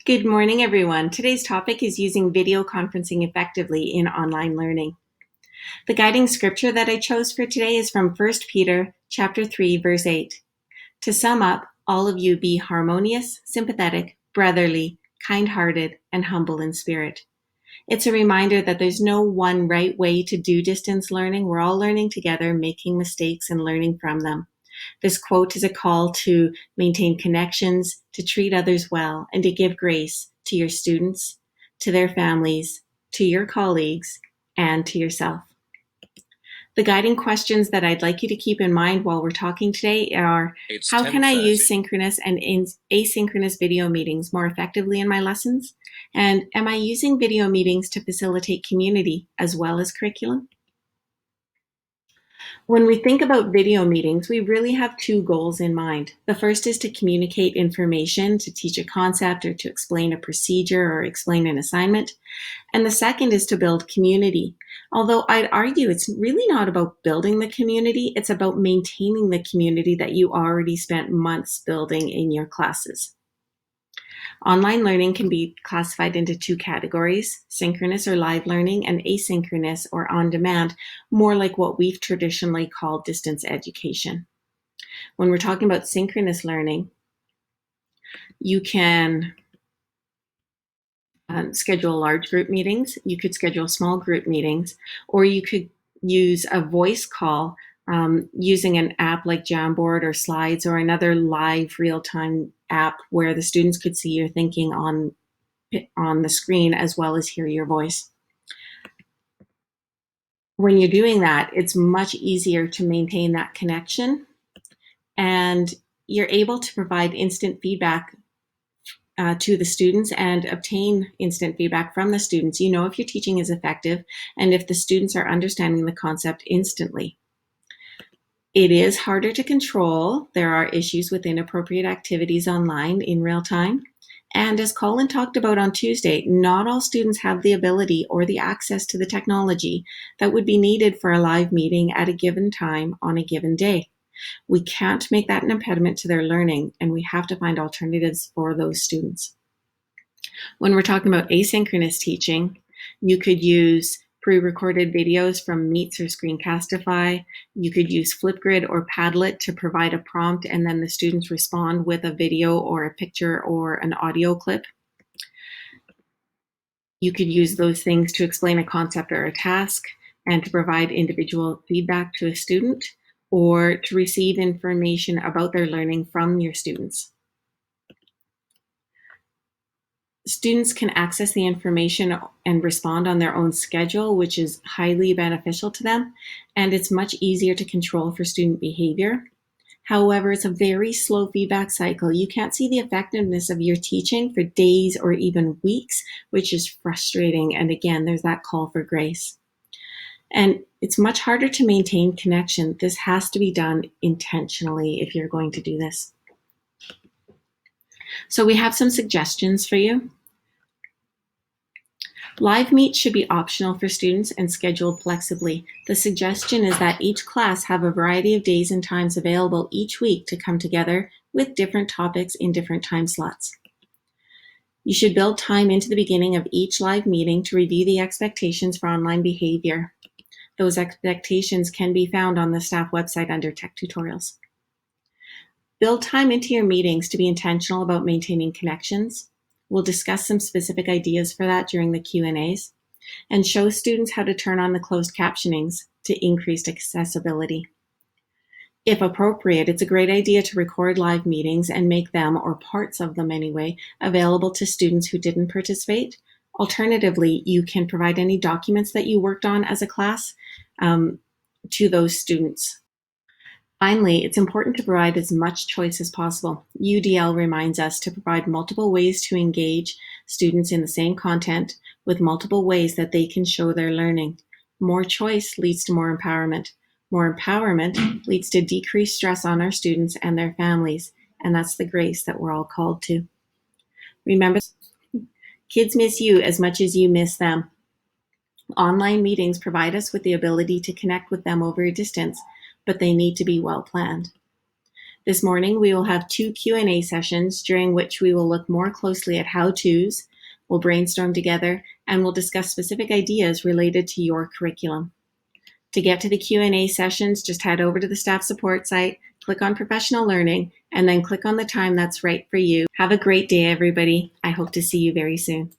Good morning, everyone. Today's topic is using video conferencing effectively in online learning. The guiding scripture that I chose for today is from 1 Peter chapter 3, verse 8. To sum up, all of you be harmonious, sympathetic, brotherly, kind-hearted, and humble in spirit. It's a reminder that there's no one right way to do distance learning. We're all learning together, making mistakes and learning from them. This quote is a call to maintain connections, to treat others well, and to give grace to your students, to their families, to your colleagues, and to yourself. The guiding questions that I'd like you to keep in mind while we're talking today are, how can I use synchronous and asynchronous video meetings more effectively in my lessons? And am I using video meetings to facilitate community as well as curriculum? When we think about video meetings, we really have two goals in mind. The first is to communicate information, to teach a concept or to explain a procedure or explain an assignment. And the second is to build community. Although I'd argue it's really not about building the community, it's about maintaining the community that you already spent months building in your classes. Online learning can be classified into two categories, synchronous or live learning and asynchronous or on-demand, more like what we've traditionally called distance education. When we're talking about synchronous learning, you can schedule large group meetings, you could schedule small group meetings, or you could use a voice call using an app like Jamboard or Slides or another live real-time app where the students could see your thinking on the screen as well as hear your voice. When you're doing that, it's much easier to maintain that connection, and you're able to provide instant feedback to the students and obtain instant feedback from the students. You know if your teaching is effective and if the students are understanding the concept instantly. It is harder to control. There are issues with inappropriate activities online in real time. And as Colin talked about on Tuesday, not all students have the ability or the access to the technology that would be needed for a live meeting at a given time on a given day. We can't make that an impediment to their learning, and we have to find alternatives for those students. When we're talking about asynchronous teaching, you could use pre-recorded videos from Meets or Screencastify. You could use Flipgrid or Padlet to provide a prompt, and then the students respond with a video or a picture or an audio clip. You could use those things to explain a concept or a task and to provide individual feedback to a student or to receive information about their learning from your students. Students can access the information and respond on their own schedule, which is highly beneficial to them, and it's much easier to control for student behavior. However, it's a very slow feedback cycle. You can't see the effectiveness of your teaching for days or even weeks, which is frustrating. And again, there's that call for grace. And it's much harder to maintain connection. This has to be done intentionally if you're going to do this. So we have some suggestions for you. Live Meet should be optional for students and scheduled flexibly. The suggestion is that each class have a variety of days and times available each week to come together with different topics in different time slots. You should build time into the beginning of each live meeting to review the expectations for online behavior. Those expectations can be found on the staff website under Tech Tutorials. Build time into your meetings to be intentional about maintaining connections. We'll discuss some specific ideas for that during the Q&As, and show students how to turn on the closed captionings to increase accessibility. If appropriate, it's a great idea to record live meetings and make them, or parts of them anyway, available to students who didn't participate. Alternatively, you can provide any documents that you worked on as a class to those students. Finally, it's important to provide as much choice as possible. UDL reminds us to provide multiple ways to engage students in the same content with multiple ways that they can show their learning. More choice leads to more empowerment. More empowerment leads to decreased stress on our students and their families, and that's the grace that we're all called to. Remember, kids miss you as much as you miss them. Online meetings provide us with the ability to connect with them over a distance, but they need to be well planned. This morning, we will have 2 Q&A sessions during which we will look more closely at how-tos, we'll brainstorm together, and we'll discuss specific ideas related to your curriculum. To get to the Q&A sessions, just head over to the staff support site, click on professional learning, and then click on the time that's right for you. Have a great day, everybody. I hope to see you very soon.